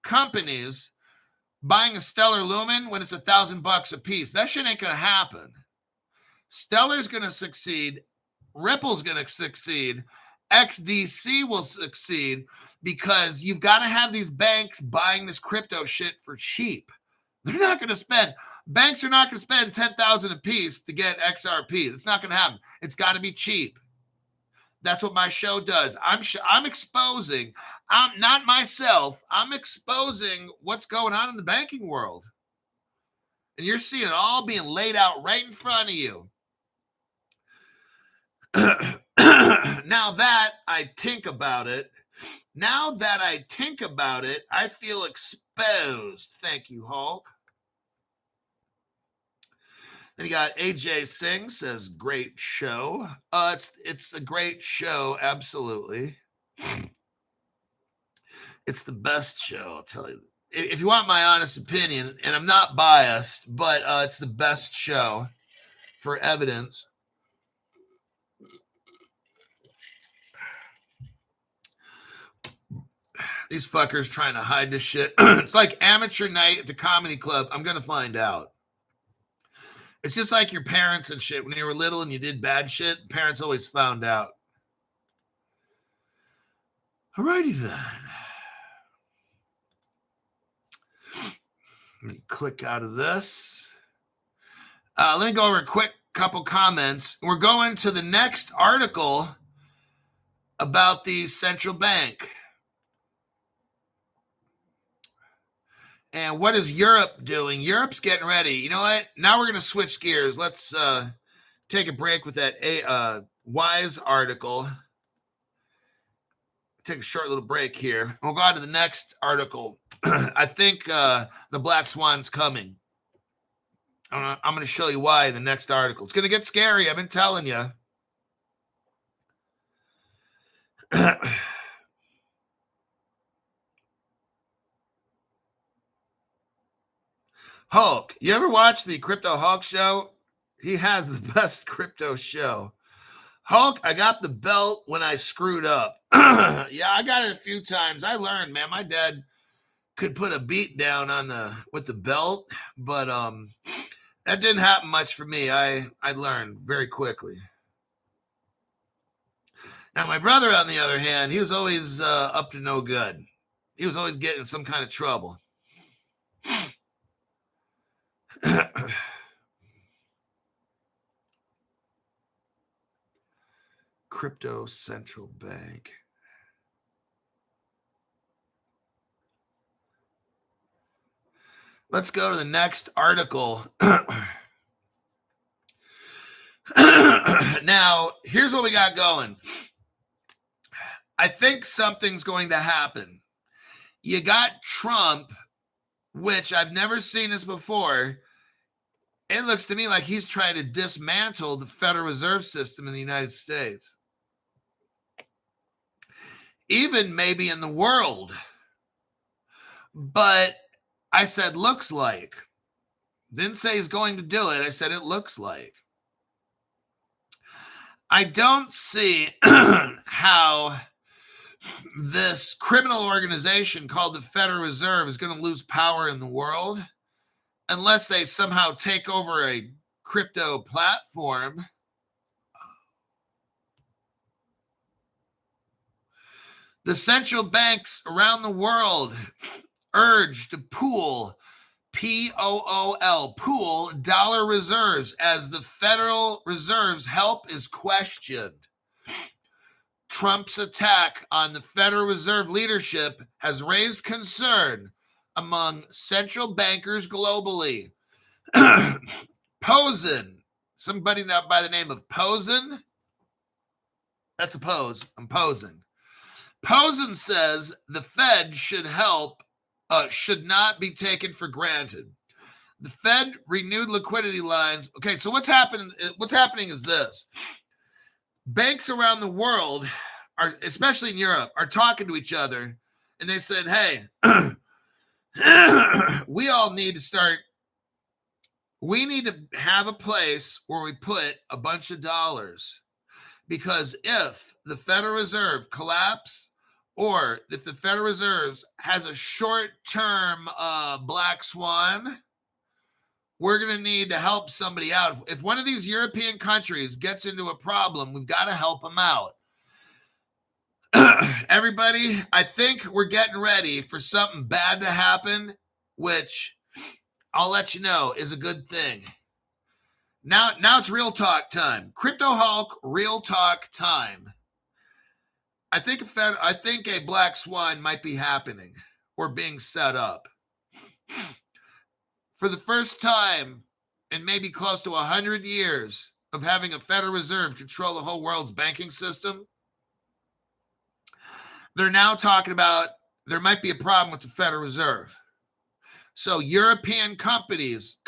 companies buying a Stellar Lumen when it's $1,000 a piece? That shit ain't going to happen. Stellar's going to succeed. Ripple's going to succeed. XDC will succeed because you've got to have these banks buying this crypto shit for cheap. They're not going to spend. Banks are not going to spend $10,000 a piece to get XRP. It's not going to happen. It's got to be cheap. That's what my show does. I'm exposing. I'm not myself. I'm exposing what's going on in the banking world. And you're seeing it all being laid out right in front of you. Now that I think about it, I feel exposed. Thank you, Hulk. Then you got AJ Singh says, great show. It's a great show, absolutely. It's the best show, I'll tell you. If you want my honest opinion, and I'm not biased, but it's the best show for evidence. These fuckers trying to hide this shit. It's like amateur night at the comedy club. I'm going to find out. It's just like your parents and shit. When you were little and you did bad shit, parents always found out. Alrighty then. Let me click out of this. Let me go over a quick couple comments. We're going to the next article about the central bank. And what is Europe doing? Europe's getting ready. You know what? Now we're going to switch gears. Let's take a break with that Wise article. Take a short little break here. We'll go on to the next article. I think the Black Swan's coming. I'm going to show you why in the next article. It's going to get scary. I've been telling you. Hulk. You ever watch the Crypto Hulk show? He has the best crypto show. Hulk, I got the belt when I screwed up. Yeah, I got it a few times. I learned, man. My dad could put a beat down with the belt, but that didn't happen much for me. I learned very quickly. Now, my brother, on the other hand, he was always up to no good. He was always getting in some kind of trouble. crypto central bank. Let's go to the next article. Now, here's what we got going. I think something's going to happen. You got Trump, which I've never seen this before. It looks to me like he's trying to dismantle the Federal Reserve System in the United States. Even maybe in the world. But I said, looks like. Didn't say he's going to do it. I said, it looks like. I don't see how this criminal organization called the Federal Reserve is going to lose power in the world unless they somehow take over a crypto platform. The central banks around the world urge to pool, P-O-O-L, pool dollar reserves as the Federal Reserve's help is questioned. Trump's attack on the Federal Reserve leadership has raised concern among central bankers globally. Posen, somebody now by the name of Posen. That's a pose. I'm posing. Posen says the Fed should should not be taken for granted. The Fed renewed liquidity lines. Okay, so what's happening is this. Banks around the world, especially in Europe, are talking to each other, and they said, hey, we need to have a place where we put a bunch of dollars, because if the Federal Reserve collapses, or if the Federal Reserve has a short-term black swan, we're going to need to help somebody out. If one of these European countries gets into a problem, we've got to help them out. Everybody, I think we're getting ready for something bad to happen, which I'll let you know is a good thing. Now it's real talk time. Crypto Hulk, real talk time. I think a black swan might be happening or being set up. For the first time in maybe close to 100 years of having a Federal Reserve control the whole world's banking system, they're now talking about there might be a problem with the Federal Reserve. So European countries,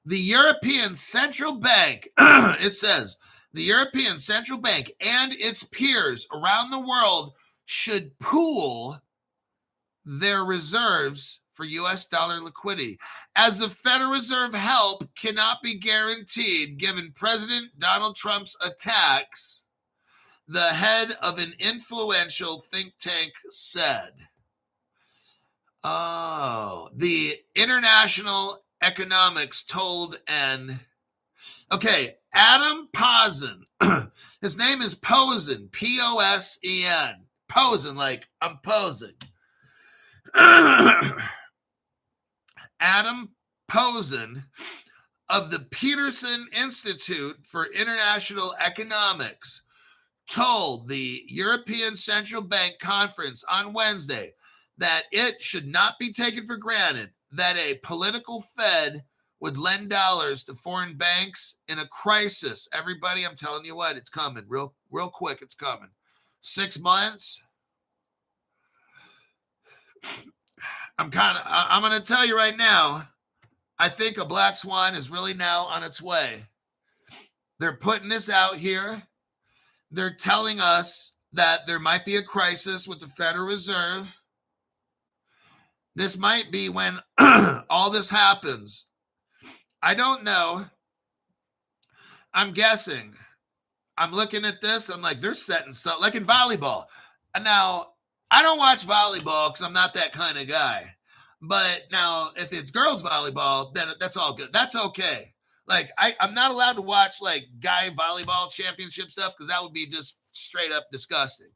the European Central Bank, it says, the European Central Bank and its peers around the world should pool their reserves for U.S. dollar liquidity, as the Federal Reserve help cannot be guaranteed given President Donald Trump's attacks, the head of an influential think tank said. Oh, the international economics told Adam Posen. His name is Posen, P-O-S-E-N. Posen, like I'm posing. Adam Posen of the Peterson Institute for International Economics told the European Central Bank Conference on Wednesday that it should not be taken for granted that a political Fed would lend dollars to foreign banks in a crisis. Everybody, I'm telling you what, it's coming real quick. It's coming. 6 months. I'm going to tell you right now, I think a black swan is really now on its way. They're putting this out here. They're telling us that there might be a crisis with the Federal Reserve. This might be when all this happens. I don't know. I'm guessing. I'm looking at this. I'm like, they're setting something like in volleyball. Now, I don't watch volleyball because I'm not that kind of guy. But now, if it's girls volleyball, then that's all good. That's okay. Like, I'm not allowed to watch like guy volleyball championship stuff because that would be just straight up disgusting.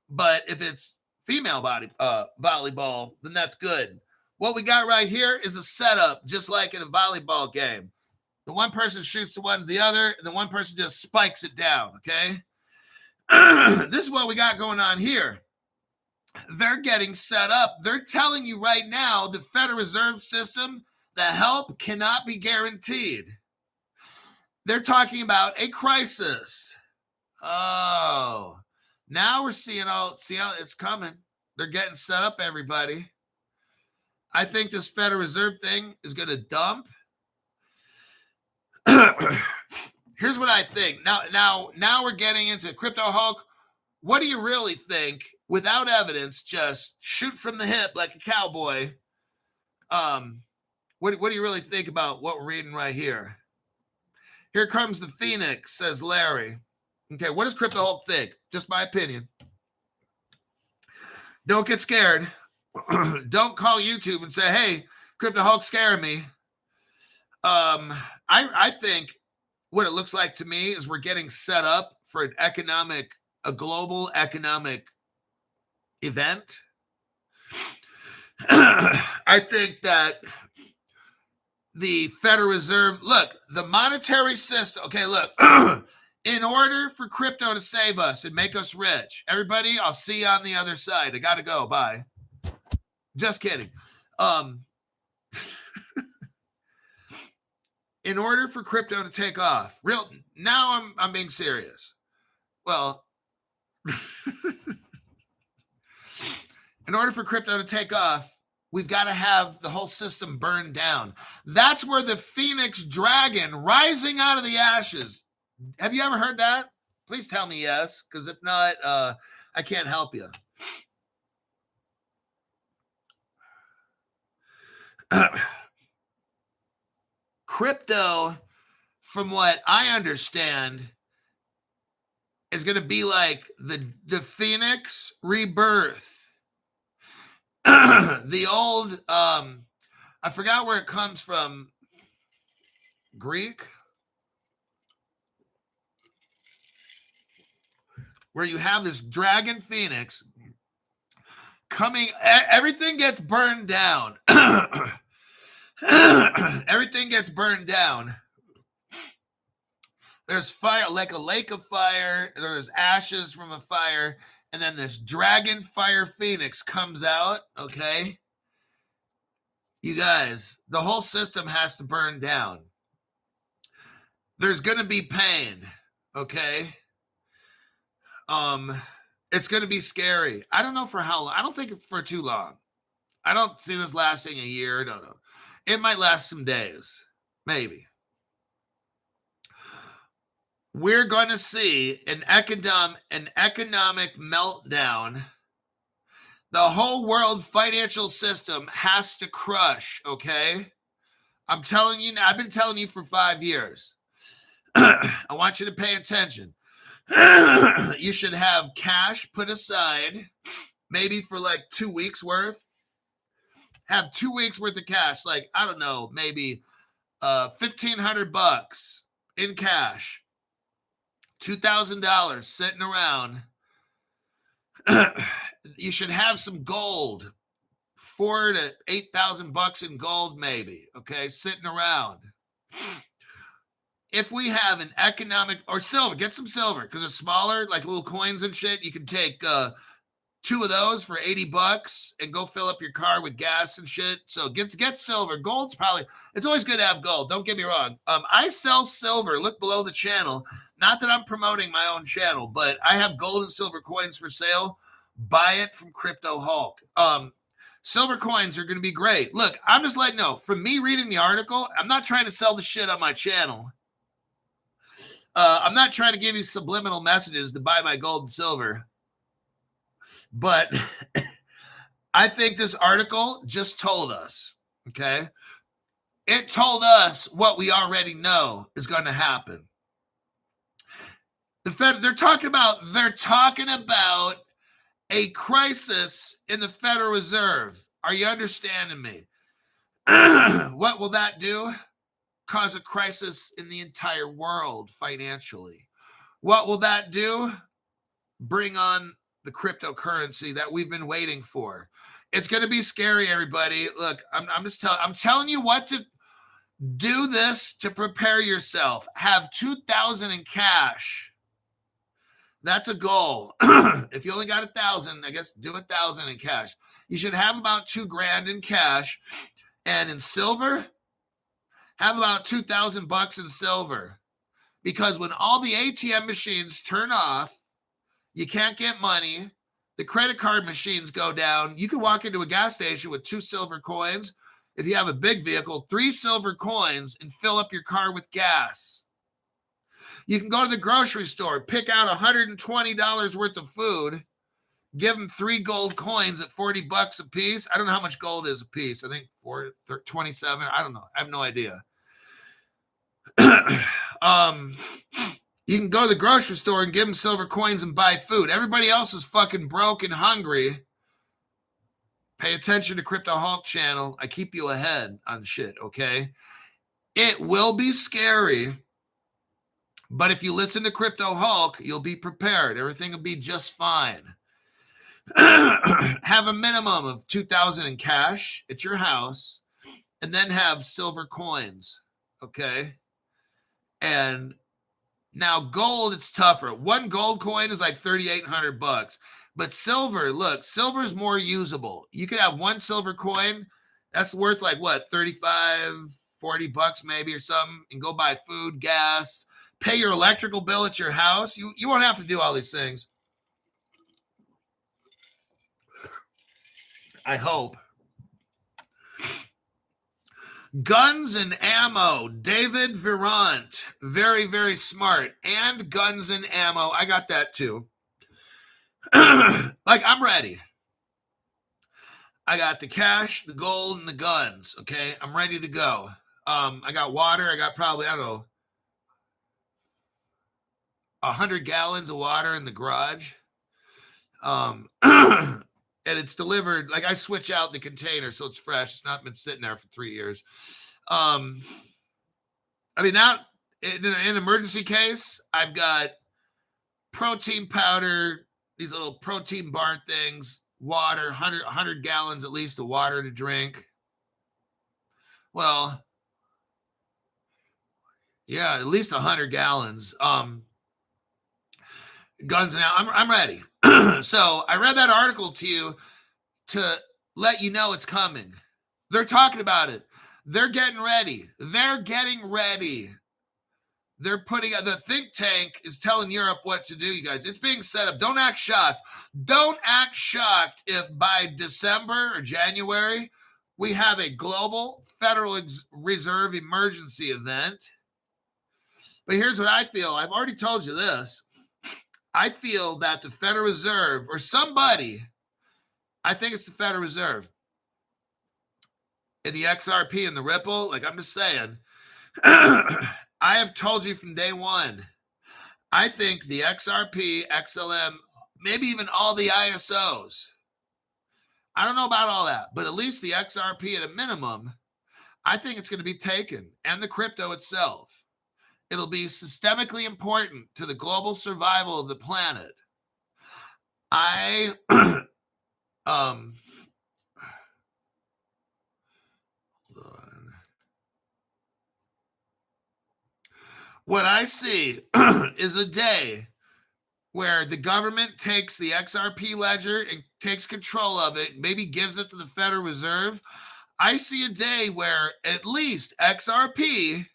But if it's female volleyball, then that's good. What we got right here is a setup, just like in a volleyball game. The one person shoots the one to the other, and the one person just spikes it down, okay? This is what we got going on here. They're getting set up. They're telling you right now, the Federal Reserve System, the help cannot be guaranteed. They're talking about a crisis. Oh, now we're see how it's coming. They're getting set up, everybody. I think this Federal Reserve thing is going to dump. Here's what I think. Now we're getting into Crypto Hulk. What do you really think? Without evidence, just shoot from the hip like a cowboy. What do you really think about what we're reading right here? Here comes the Phoenix, says Larry. Okay, what does Crypto Hulk think? Just my opinion. Don't get scared. Don't call YouTube and say, hey, Crypto Hulk scaring me. I think what it looks like to me is we're getting set up for a global economic event. I think that the Federal Reserve, look, the monetary system, okay, look, in order for crypto to save us and make us rich, everybody, I'll see you on the other side. I got to go. Bye. Just kidding. In order for crypto to take off, now I'm being serious. Well, in order for crypto to take off, we've got to have the whole system burned down. That's where the Phoenix Dragon rising out of the ashes. Have you ever heard that? Please tell me yes, because if not, I can't help you. Crypto, from what I understand, is going to be like the Phoenix rebirth. The old, I forgot where it comes from. Greek, where you have this dragon Phoenix coming, everything gets burned down. Everything gets burned down. There's fire, like a lake of fire. There's ashes from a fire. And then this dragon fire Phoenix comes out, okay? You guys, the whole system has to burn down. There's going to be pain, okay? It's going to be scary. I don't know for how long. I don't think it's for too long. I don't see this lasting a year. I don't know. It might last some days, maybe. We're going to see an economic meltdown. The whole world financial system has to crush, okay? I'm telling you now, I've been telling you for 5 years. I want you to pay attention. You should have cash put aside, maybe for like 2 weeks worth. Have 2 weeks worth of cash, like, I don't know, maybe $1,500 in cash. $2,000 sitting around. You should have some gold, $4,000 to $8,000 in gold, maybe. Okay, sitting around. If we have an economic or silver, get some silver because they're smaller, like little coins and shit. You can take 2 of those for $80 and go fill up your car with gas and shit. So get silver. Gold's probably, it's always good to have gold. Don't get me wrong. I sell silver. Look below the channel. Not that I'm promoting my own channel, but I have gold and silver coins for sale. Buy it from Crypto Hulk. Silver coins are going to be great. Look, I'm just letting you know, from me reading the article, I'm not trying to sell the shit on my channel. I'm not trying to give you subliminal messages to buy my gold and silver. But I think this article just told us, okay? It told us what we already know is going to happen. The Fed, they're talking about a crisis in the Federal Reserve. Are you understanding me? What will that do? Cause a crisis in the entire world financially. What will that do? Bring on the cryptocurrency that we've been waiting for. It's going to be scary, everybody. Look, I'm telling you what to do this to prepare yourself. Have $2,000 in cash. That's a goal. If you only got 1,000, I guess do 1,000 in cash. You should have about $2,000 in cash, and in silver, have about $2,000 in silver. Because when all the ATM machines turn off, you can't get money. The credit card machines go down. You can walk into a gas station with 2 silver coins. If you have a big vehicle, 3 silver coins and fill up your car with gas. You can go to the grocery store, pick out $120 worth of food, give them 3 gold coins at $40 a piece. I don't know how much gold is a piece. I think 27. I don't know. I have no idea. You can go to the grocery store and give them silver coins and buy food. Everybody else is fucking broke and hungry. Pay attention to Crypto Hulk channel. I keep you ahead on shit, okay? It will be scary, but if you listen to Crypto Hulk, you'll be prepared. Everything will be just fine. Have a minimum of 2,000 in cash at your house, and then have silver coins, okay? And now gold, it's tougher. 1 gold coin is like $3,800. But silver, look, silver is more usable. You could have 1 silver coin. That's worth like what, $35, $40 maybe or something, and go buy food, gas, pay your electrical bill at your house. You won't have to do all these things. I hope. Guns and ammo, David Virant, very, very smart. And guns and ammo, I got that too. Like, I'm ready. I got the cash, the gold, and the guns, okay? I'm ready to go. I got water. I got probably, I don't know, 100 gallons of water in the garage. And it's delivered, like I switch out the container so it's fresh. It's not been sitting there for 3 years. I mean, now in an emergency case, I've got protein powder, these little protein bar things, water, 100 gallons at least of water to drink. Well, yeah, at least 100 gallons. Guns now, I'm ready. So I read that article to you to let you know it's coming. They're talking about it. They're getting ready. They're getting ready. They're putting the think tank is telling Europe what to do, you guys. It's being set up. Don't act shocked. Don't act shocked if by December or January we have a global Federal Reserve emergency event. But here's what I feel. I've already told you this. I feel that the Federal Reserve or somebody, I think it's the Federal Reserve, and the XRP and the Ripple, like I'm just saying, I have told you from day one, I think the XRP, XLM, maybe even all the ISOs, I don't know about all that, but at least the XRP at a minimum, I think it's going to be taken, and the crypto itself. It'll be systemically important to the global survival of the planet. What I see is a day where the government takes the XRP ledger and takes control of it, maybe gives it to the Federal Reserve. I see a day where at least XRP,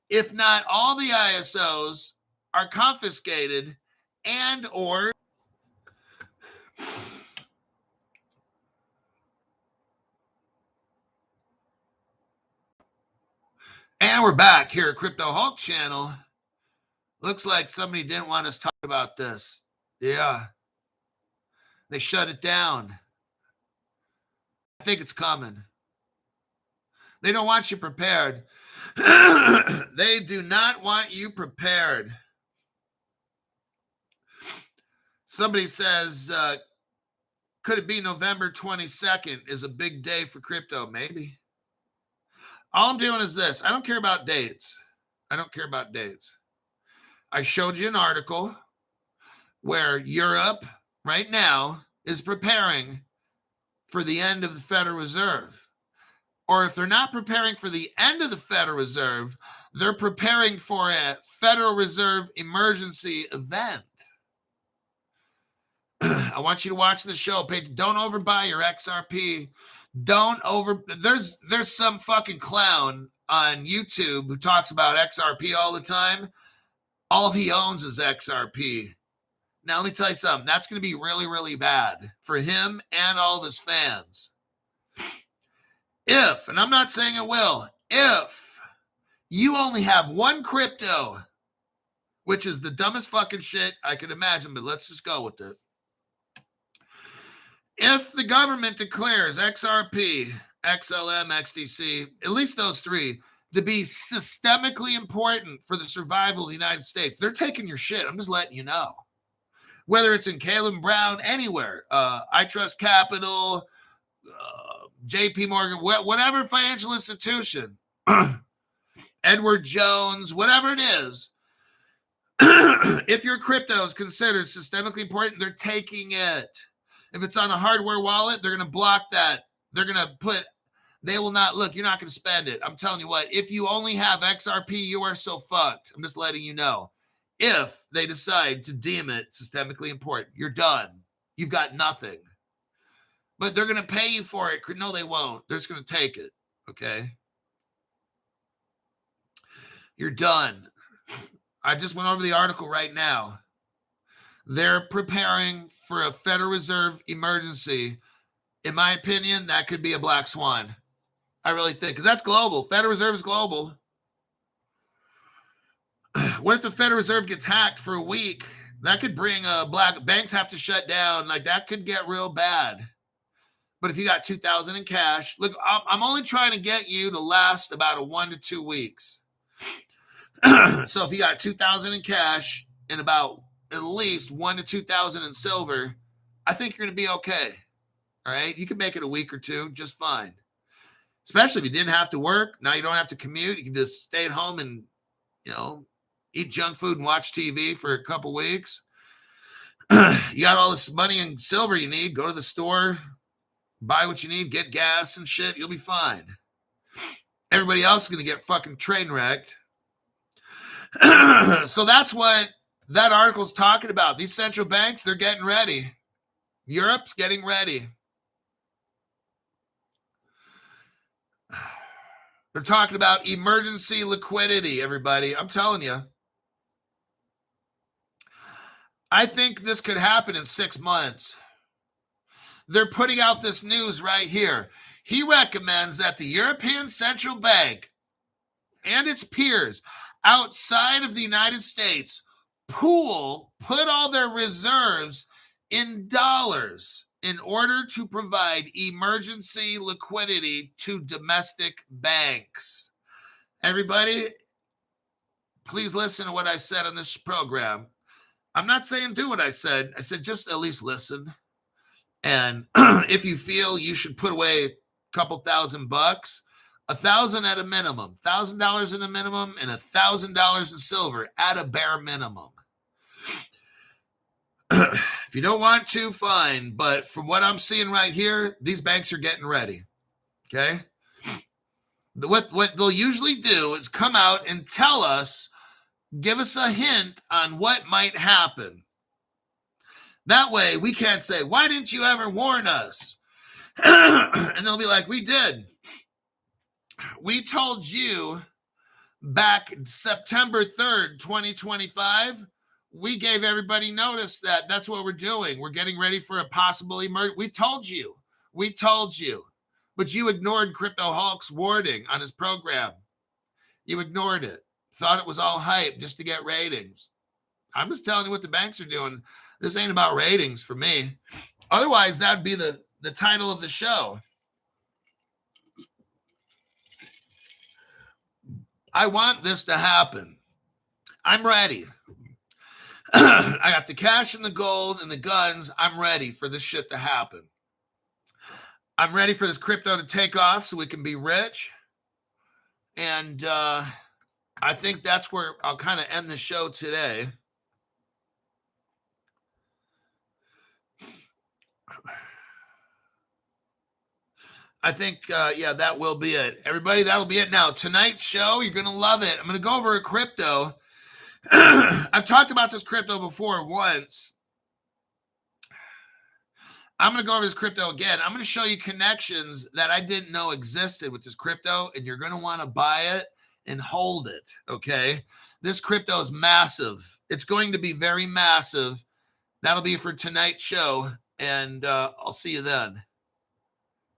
if not all the ISOs, are confiscated and or and we're back here at Crypto Hulk channel. Looks like somebody didn't want us to talk about this. Yeah. They shut it down. I think it's coming. They don't want you prepared. They do not want you prepared. Somebody says, could it be November 22nd is a big day for crypto? Maybe. All I'm doing is this. I don't care about dates. I don't care about dates. I showed you an article where Europe right now is preparing for the end of the Federal Reserve. Or if they're not preparing for the end of the Federal Reserve, they're preparing for a Federal Reserve emergency event. I want you to watch the show. Don't overbuy your XRP. There's some fucking clown on YouTube who talks about XRP all the time. All he owns is XRP. Now, let me tell you something. That's going to be really, really bad for him and all of his fans. If, and I'm not saying it will, if you only have one crypto, which is the dumbest fucking shit I could imagine, but let's just go with it. If the government declares XRP, XLM, XDC, at least those three, to be systemically important for the survival of the United States, they're taking your shit. I'm just letting you know. Whether it's in Caleb Brown, anywhere, I Trust Capital, JP Morgan, whatever financial institution, Edward Jones, whatever it is, if your crypto is considered systemically important, they're taking it. If it's on a hardware wallet, they're going to block that. They will not, look, you're not going to spend it. I'm telling you what, if you only have XRP, you are so fucked. I'm just letting you know. If they decide to deem it systemically important, you're done. You've got nothing. But they're going to pay you for it. No, they won't. They're just going to take it. Okay? You're done. I just went over the article right now. They're preparing for a Federal Reserve emergency. In my opinion, that could be a black swan. I really think, because that's global. Federal Reserve is global. What if the Federal Reserve gets hacked for a week? That could bring banks have to shut down. Like, that could get real bad. But if you got $2,000 in cash, look, I'm only trying to get you to last about a 1 to 2 weeks. So if you got $2,000 in cash and about at least 1 to 2,000 in silver, I think you're going to be okay. All right. You can make it a week or two just fine. Especially if you didn't have to work. Now you don't have to commute. You can just stay at home and, eat junk food and watch TV for a couple weeks. You got all this money and silver you need. Go to the store, buy what you need, get gas and shit. You'll be fine. Everybody else is going to get fucking train wrecked. So that's what that article's talking about. These central banks, they're getting ready. Europe's getting ready. They're talking about emergency liquidity, everybody. I'm telling you. I think this could happen in 6 months. They're putting out this news right here. He recommends that the European Central Bank and its peers outside of the United States put all their reserves in dollars in order to provide emergency liquidity to domestic banks. Everybody, please listen to what I said on this program. I'm not saying do what I said. I said just at least listen. And if you feel you should put away a couple $1,000, $1,000 at a minimum, $1,000 at a minimum, and $1,000 in silver at a bare minimum. If you don't want to, fine. But from what I'm seeing right here, these banks are getting ready. Okay? What they'll usually do is come out and tell us, give us a hint on what might happen. That way, we can't say, why didn't you ever warn us? And they'll be like, we did. We told you back September 3rd, 2025, we gave everybody notice that that's what we're doing. We're getting ready for a possible emergency. We told you. But you ignored Crypto Hulk's warning on his program. You ignored it. Thought it was all hype just to get ratings. I'm just telling you what the banks are doing. This ain't about ratings for me. Otherwise, that'd be the title of the show. I want this to happen. I'm ready. I got the cash and the gold and the guns. I'm ready for this shit to happen. I'm ready for this crypto to take off so we can be rich. And I think that's where I'll kind of end the show today. I think, that will be it. Everybody, that'll be it now. Tonight's show, you're going to love it. I'm going to go over a crypto. I've talked about this crypto before once. I'm going to go over this crypto again. I'm going to show you connections that I didn't know existed with this crypto, and you're going to want to buy it and hold it, okay? This crypto is massive. It's going to be very massive. That'll be for tonight's show, and I'll see you then.